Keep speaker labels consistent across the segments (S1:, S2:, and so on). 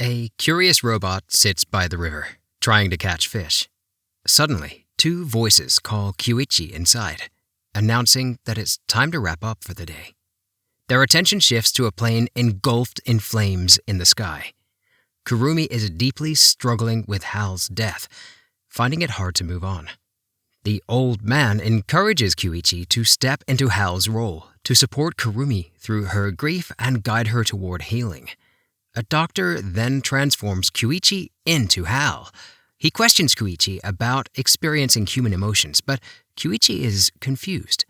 S1: A curious robot sits by the river, trying to catch fish. Suddenly, two voices call Kyuichi inside, announcing that it's time to wrap up for the day. Their attention shifts to a plane engulfed in flames in the sky. Kurumi is deeply struggling with Hal's death, finding it hard to move on. The old man encourages Kyuichi to step into Hal's role to support Kurumi through her grief and guide her toward healing. A doctor then transforms Kyuichi into Hal. He questions Kyuichi about experiencing human emotions, but Kyuichi is confused.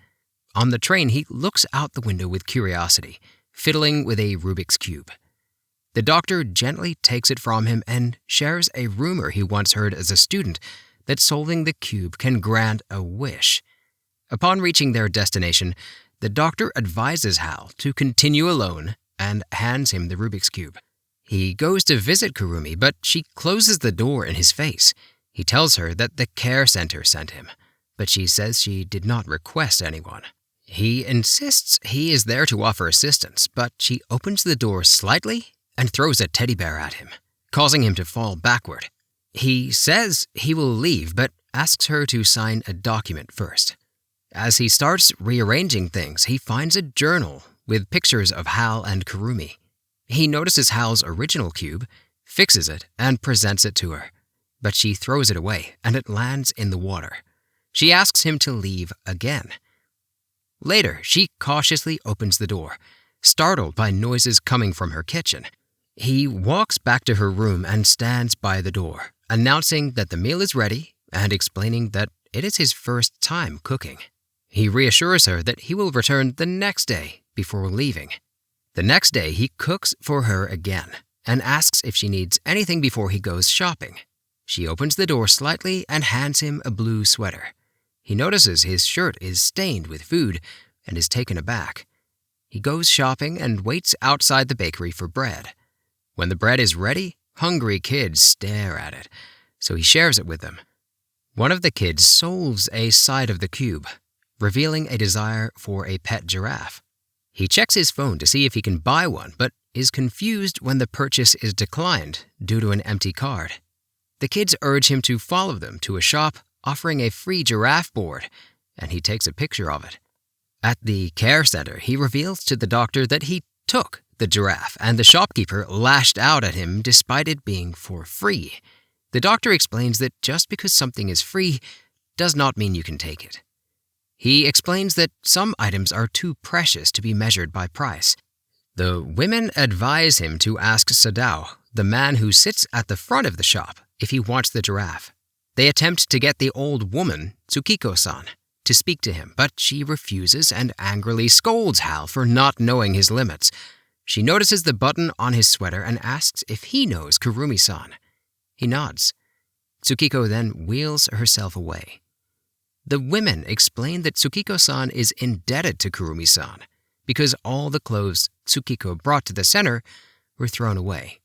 S1: On the train, he looks out the window with curiosity, fiddling with a Rubik's cube. The doctor gently takes it from him and shares a rumor he once heard as a student that solving the cube can grant a wish. Upon reaching their destination, the doctor advises Hal to continue alone and hands him the Rubik's cube. He goes to visit Kurumi, but she closes the door in his face. He tells her that the care center sent him, but she says she did not request anyone. He insists he is there to offer assistance, but she opens the door slightly and throws a teddy bear at him, causing him to fall backward. He says he will leave, but asks her to sign a document first. As he starts rearranging things, he finds a journal with pictures of Hal and Kurumi. He notices Hal's original cube, fixes it, and presents it to her, but she throws it away and it lands in the water. She asks him to leave again. Later, she cautiously opens the door, startled by noises coming from her kitchen. He walks back to her room and stands by the door, announcing that the meal is ready and explaining that it is his first time cooking. He reassures her that he will return the next day before leaving. The next day, he cooks for her again and asks if she needs anything before he goes shopping. She opens the door slightly and hands him a blue sweater. He notices his shirt is stained with food and is taken aback. He goes shopping and waits outside the bakery for bread. When the bread is ready, hungry kids stare at it, so he shares it with them. One of the kids solves a side of the cube, revealing a desire for a pet giraffe. He checks his phone to see if he can buy one, but is confused when the purchase is declined due to an empty card. The kids urge him to follow them to a shop offering a free giraffe board, and he takes a picture of it. At the care center, he reveals to the doctor that he took the giraffe, and the shopkeeper lashed out at him despite it being for free. The doctor explains that just because something is free does not mean you can take it. He explains that some items are too precious to be measured by price. The women advise him to ask Sadao, the man who sits at the front of the shop, if he wants the giraffe. They attempt to get the old woman, Tsukiko-san, to speak to him, but she refuses and angrily scolds Hal for not knowing his limits. She notices the button on his sweater and asks if he knows Kurumi-san. He nods. Tsukiko then wheels herself away. The women explain that Tsukiko-san is indebted to Kurumi-san because all the clothes Tsukiko brought to the center were thrown away.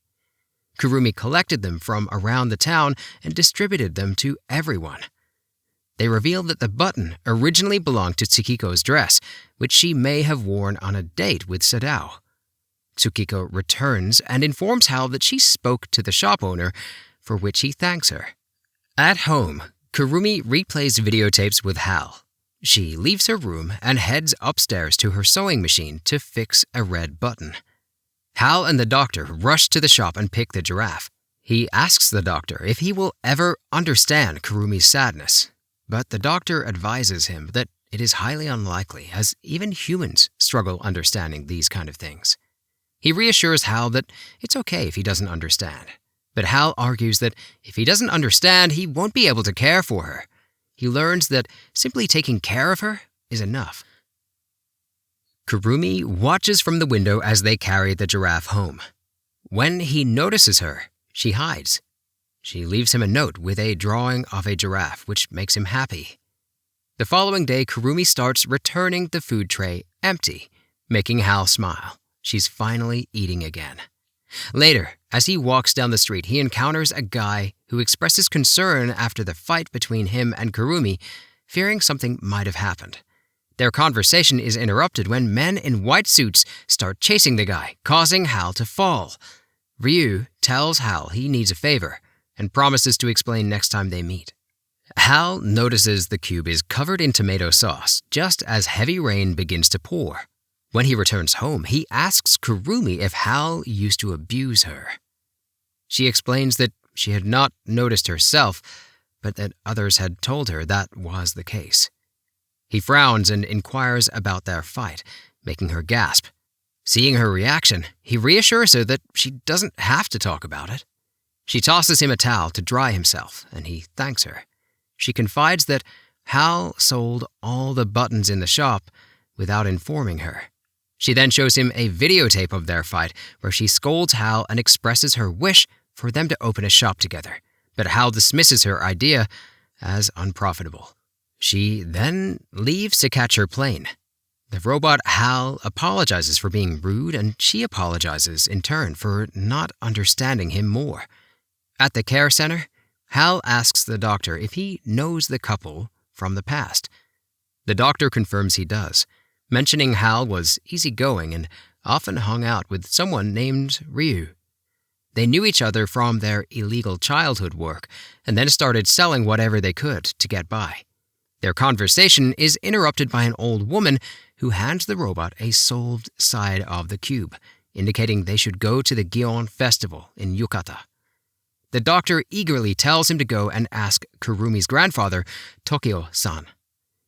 S1: Kurumi collected them from around the town and distributed them to everyone. They reveal that the button originally belonged to Tsukiko's dress, which she may have worn on a date with Sadao. Tsukiko returns and informs Hal that she spoke to the shop owner, for which he thanks her. At home, Kurumi replays videotapes with Hal. She leaves her room and heads upstairs to her sewing machine to fix a red button. Hal and the doctor rush to the shop and pick the giraffe. He asks the doctor if he will ever understand Kurumi's sadness, but the doctor advises him that it is highly unlikely, as even humans struggle understanding these kind of things. He reassures Hal that it's okay if he doesn't understand, but Hal argues that if he doesn't understand, he won't be able to care for her. He learns that simply taking care of her is enough. Kurumi watches from the window as they carry the giraffe home. When he notices her, she hides. She leaves him a note with a drawing of a giraffe, which makes him happy. The following day, Kurumi starts returning the food tray empty, making Hal smile. She's finally eating again. Later, as he walks down the street, he encounters a guy who expresses concern after the fight between him and Kurumi, fearing something might have happened. Their conversation is interrupted when men in white suits start chasing the guy, causing Hal to fall. Ryu tells Hal he needs a favor and promises to explain next time they meet. Hal notices the cube is covered in tomato sauce just as heavy rain begins to pour. When he returns home, he asks Kurumi if Hal used to abuse her. She explains that she had not noticed herself, but that others had told her that was the case. He frowns and inquires about their fight, making her gasp. Seeing her reaction, he reassures her that she doesn't have to talk about it. She tosses him a towel to dry himself, and he thanks her. She confides that Hal sold all the buttons in the shop without informing her. She then shows him a videotape of their fight where she scolds Hal and expresses her wish for them to open a shop together, but Hal dismisses her idea as unprofitable. She then leaves to catch her plane. The robot Hal apologizes for being rude, and she apologizes in turn for not understanding him more. At the care center, Hal asks the doctor if he knows the couple from the past. The doctor confirms he does, mentioning Hal was easygoing and often hung out with someone named Ryu. They knew each other from their illegal childhood work and then started selling whatever they could to get by. Their conversation is interrupted by an old woman who hands the robot a solved side of the cube, indicating they should go to the Gion festival in Yukata. The doctor eagerly tells him to go and ask Kurumi's grandfather, Tokio-san.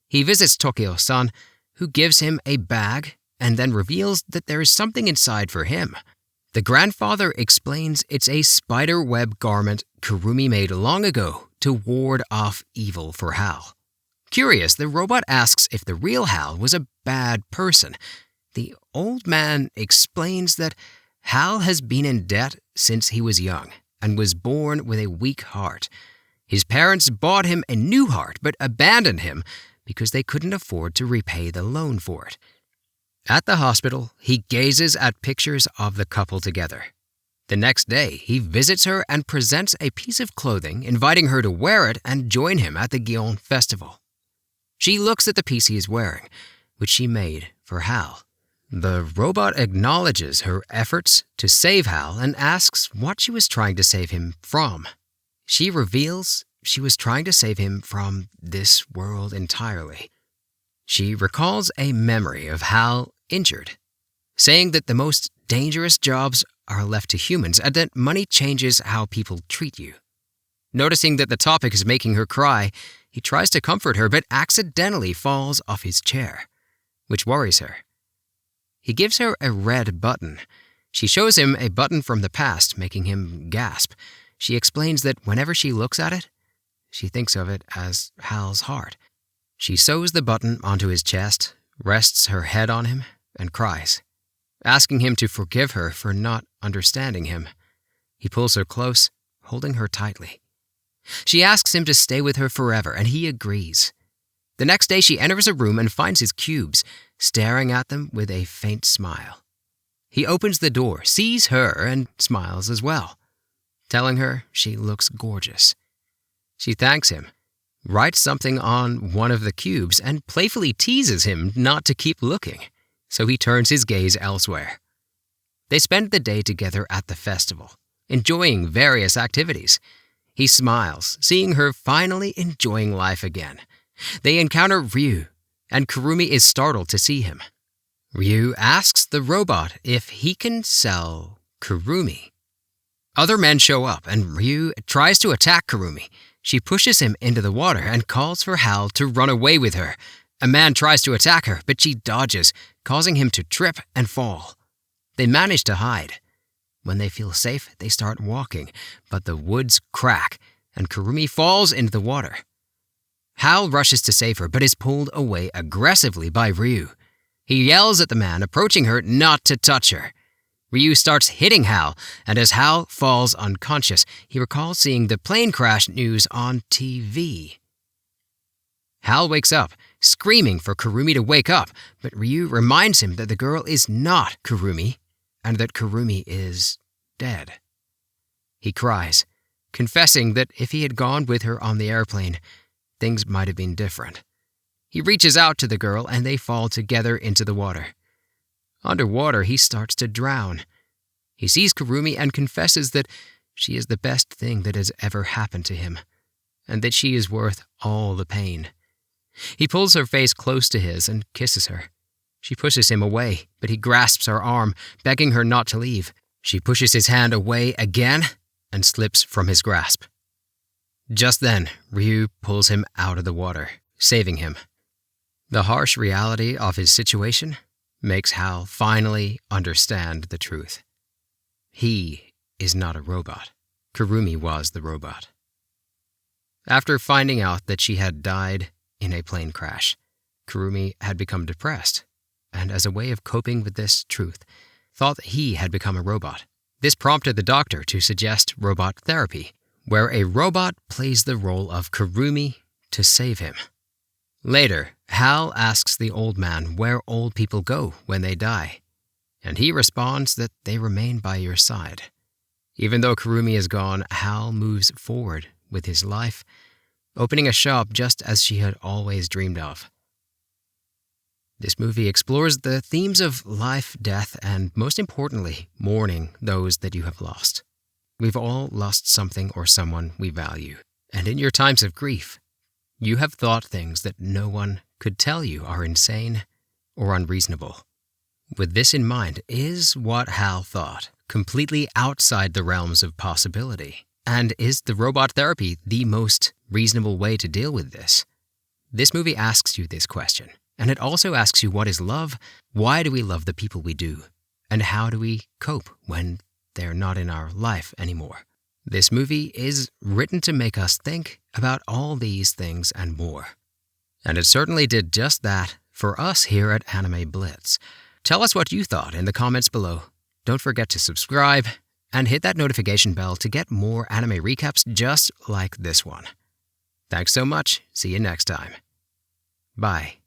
S1: He visits Tokio-san, who gives him a bag and then reveals that there is something inside for him. The grandfather explains it's a spider web garment Kurumi made long ago to ward off evil for Hal. Curious, the robot asks if the real Hal was a bad person. The old man explains that Hal has been in debt since he was young and was born with a weak heart. His parents bought him a new heart but abandoned him because they couldn't afford to repay the loan for it. At the hospital, he gazes at pictures of the couple together. The next day, he visits her and presents a piece of clothing, inviting her to wear it and join him at the Gion festival. She looks at the piece he is wearing, which she made for Hal. The robot acknowledges her efforts to save Hal and asks what she was trying to save him from. She reveals she was trying to save him from this world entirely. She recalls a memory of Hal injured, saying that the most dangerous jobs are left to humans and that money changes how people treat you. Noticing that the topic is making her cry, he tries to comfort her but accidentally falls off his chair, which worries her. He gives her a red button. She shows him a button from the past, making him gasp. She explains that whenever she looks at it, she thinks of it as Hal's heart. She sews the button onto his chest, rests her head on him, and cries, asking him to forgive her for not understanding him. He pulls her close, holding her tightly. She asks him to stay with her forever, and he agrees. The next day, she enters a room and finds his cubes, staring at them with a faint smile. He opens the door, sees her, and smiles as well, telling her she looks gorgeous. She thanks him, writes something on one of the cubes, and playfully teases him not to keep looking, so he turns his gaze elsewhere. They spend the day together at the festival, enjoying various activities. He smiles, seeing her finally enjoying life again. They encounter Ryu, and Kurumi is startled to see him. Ryu asks the robot if he can sell Kurumi. Other men show up, and Ryu tries to attack Kurumi. She pushes him into the water and calls for Hal to run away with her. A man tries to attack her, but she dodges, causing him to trip and fall. They manage to hide. When they feel safe, they start walking, but the woods crack, and Kurumi falls into the water. Hal rushes to save her, but is pulled away aggressively by Ryu. He yells at the man approaching her not to touch her. Ryu starts hitting Hal, and as Hal falls unconscious, he recalls seeing the plane crash news on TV. Hal wakes up, screaming for Kurumi to wake up, but Ryu reminds him that the girl is not Kurumi, and that Kurumi is dead. He cries, confessing that if he had gone with her on the airplane, things might have been different. He reaches out to the girl, and they fall together into the water. Underwater, he starts to drown. He sees Kurumi and confesses that she is the best thing that has ever happened to him, and that she is worth all the pain. He pulls her face close to his and kisses her. She pushes him away, but he grasps her arm, begging her not to leave. She pushes his hand away again and slips from his grasp. Just then, Ryu pulls him out of the water, saving him. The harsh reality of his situation makes Hal finally understand the truth. He is not a robot. Kurumi was the robot. After finding out that she had died in a plane crash, Kurumi had become depressed, and as a way of coping with this truth, thought that he had become a robot. This prompted the doctor to suggest robot therapy, where a robot plays the role of Kurumi to save him. Later, Hal asks the old man where old people go when they die, and he responds that they remain by your side. Even though Kurumi is gone, Hal moves forward with his life, opening a shop just as she had always dreamed of. This movie explores the themes of life, death, and most importantly, mourning those that you have lost. We've all lost something or someone we value, and in your times of grief, you have thought things that no one could tell you are insane or unreasonable. With this in mind, is what Hal thought completely outside the realms of possibility? And is the robot therapy the most reasonable way to deal with this? This movie asks you this question, and it also asks you what is love, why do we love the people we do, and how do we cope when they're not in our life anymore. This movie is written to make us think about all these things and more. And it certainly did just that for us here at Anime Blitz. Tell us what you thought in the comments below. Don't forget to subscribe and hit that notification bell to get more anime recaps just like this one. Thanks so much. See you next time. Bye.